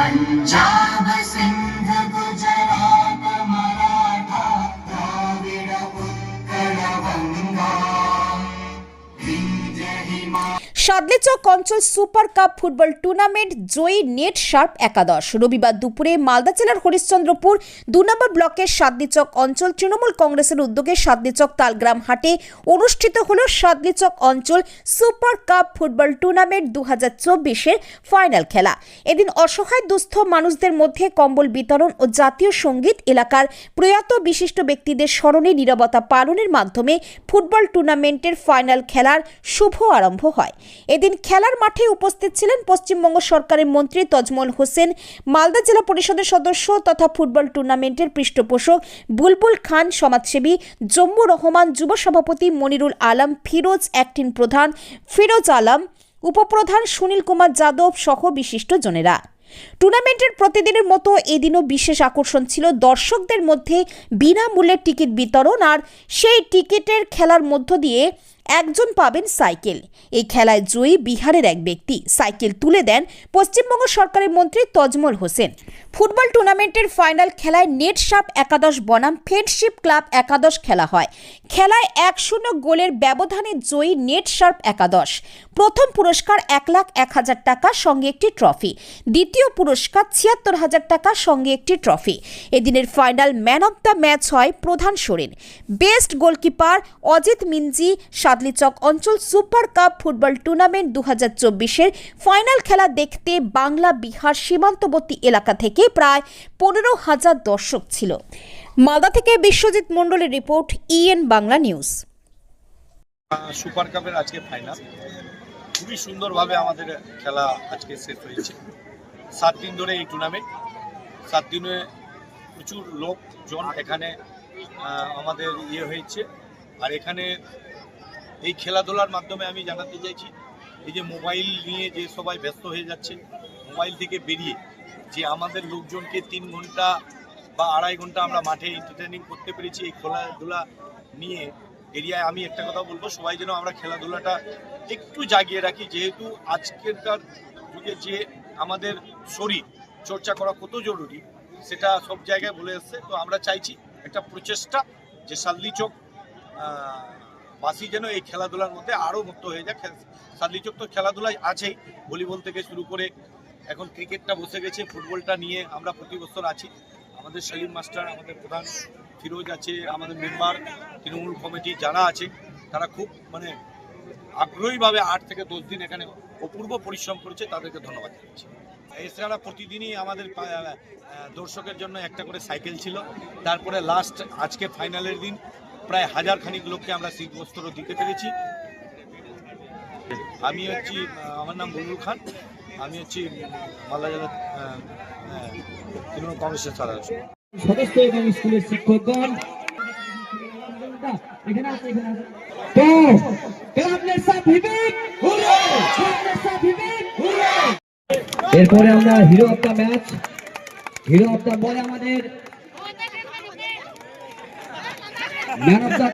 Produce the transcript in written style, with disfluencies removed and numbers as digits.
पंजाब सिंध गुजरात मराठा द्राविड उत्कल गंगा विंध्य हिमालय। সাদলেচক অঞ্চল super cup football tournament জয়ী net sharp একাদশ। রবিবার দুপুরে মালদা জেলার হরিশ্চন্দ্রপুর ২ নম্বর ব্লকের সাদলেচক অঞ্চল তৃণমূল কংগ্রেসের উদ্যোগে সাদলেচক তালগ্রাম হাটে অনুষ্ঠিত হল সাদলেচক অঞ্চল সুপার কাপ ফুটবল টুর্নামেন্ট ২০২৪-এর ফাইনাল খেলা। এদিন অসহায় দুস্থ মানুষদের মধ্যে কম্বল বিতরণ ও জাতীয় সঙ্গীত, এলাকার প্রয়াত বিশিষ্ট ব্যক্তিদের স্মরণে নীরবতা পালনের মাধ্যমে ফুটবল টুর্নামেন্টের ফাইনাল খেলার শুভ আরম্ভ হয়। এদিন খেলার মাঠে উপস্থিত ছিলেন পশ্চিমবঙ্গ সরকারের মন্ত্রী তজমল হোসেন, মালদা জেলা পরিষদের সদস্য তথা ফুটবল টুর্নামেন্টের পৃষ্ঠপোষক বুলবুল খান, সমাজসেবী জম্মু রহমান, যুব সভাপতি মনিরুল আলম, ফিরোজ অ্যাক্টিং প্রধান ফিরোজ আলম, উপপ্রধান সুনীল কুমার যাদব সহ বিশিষ্টজনেরা। টুর্নামেন্টের প্রতিদিনের মতো এদিনও বিশেষ আকর্ষণ ছিল দর্শকদের মধ্যে বিনামূল্যে টিকিট বিতরণ, আর সেই টিকিটের খেলার মধ্য দিয়ে একজন পাবেন সাইকেল। এই খেলায় জয়ী বিহারের এক ব্যক্তি সাইকেল তুলে দেন পশ্চিমবঙ্গ সরকারের মন্ত্রী তজমল হোসেন। ফুটবল টুর্নামেন্টের ফাইনাল খেলায় নেট শার্প একাদশ বনাম ফ্রেন্ডশিপ ক্লাব একাদশ খেলা হয়। খেলায় ১-০ গোলের ব্যবধানে জয়ী নেট শার্প একাদশ। প্রথম পুরস্কার ১,০১,০০০ টাকা সঙ্গে একটি ট্রফি, দ্বিতীয় পুরস্কার ৭৬,০০০ টাকা সঙ্গে একটি ট্রফি। এদিনের final man of the match হয় প্রধান সোরেন। Best goalkeeper Ajit Minji. সাদলেচক অঞ্চল সুপার কাপ ফুটবল টুর্নামেন্ট ২০২৪-এর ফাইনাল খেলা দেখতে বাংলা বিহার সীমান্তবর্তী এলাকা থেকে প্রায় ১৫,০০০ দর্শক ছিল। মালদা থেকে বিশ্বজিৎ মণ্ডলের report, EN Bangla news. Super কাপের আজকে ফাইনাল খুবই সুন্দরভাবে আমাদের খেলা আজকে শেষ হয়েছে। 7 দিন ধরে এই টুর্নামেন্ট, 7 দিনে প্রচুর লোকজন এখানে আমাদের হয়েছে। আর এখানে এই খেলাধুলার মাধ্যমে আমি জানাতে চাইছি, এই যে মোবাইল নিয়ে যে সবাই ব্যস্ত হয়ে যাচ্ছে, মোবাইল থেকে বেরিয়ে যে আমাদের লোকজনকে 3 ঘন্টা বা 2.5 ঘন্টা আমরা মাঠে এন্টারটেনিং করতে পেরেছি এই খেলাধুলা নিয়ে এরিয়ায়। আমি একটা কথা বলবো, সবাই যেন আমরা খেলাধুলাটা একটু জাগিয়ে রাখি, যেহেতু আজকেরকার যুগে যে আমাদের শরীর চর্চা করা কত জরুরি সেটা সব জায়গায় বলে এসছে। তো আমরা চাইছি একটা প্রচেষ্টা যে সাদলেচক বাসী যেন এই খেলাধুলার মধ্যে আরও মুক্ত হয়ে যায়। সাদলেচক তো খেলাধুলায় আছেই, ভলিবল থেকে শুরু করে এখন ক্রিকেটটা বসে গেছে, ফুটবলটা নিয়ে আমরা প্রতি বছর আছি। আমাদের সেলিম মাস্টার, আমাদের প্রধান ফিরোজ আছে, আমাদের মেম্বার, তৃণমূল কমিটি যারা আছে তারা খুব আগ্রহীভাবে 8 থেকে 10 দিন এখানে অপূর্ব পরিশ্রম করেছে, তাদেরকে ধন্যবাদ জানাচ্ছি। এছাড়া প্রতিদিনই আমাদের দর্শকের জন্য একটা করে সাইকেল ছিল। তারপরে লাস্ট আজকে ফাইনালের দিন প্রায় 1000 খানিক লোককে আমরা শীত বস্ত্র দিতে পেরেছি। আমি আমার নাম বুলবুল খান, আমি মালদা জেলা তৃণমূল কংগ্রেসের সদস্য এবং স্কুলের শিক্ষকগণ এখানে আছে। এরপরে আমরা hero of the match, hero of the boy আমাদের ম্যান অফ দ্য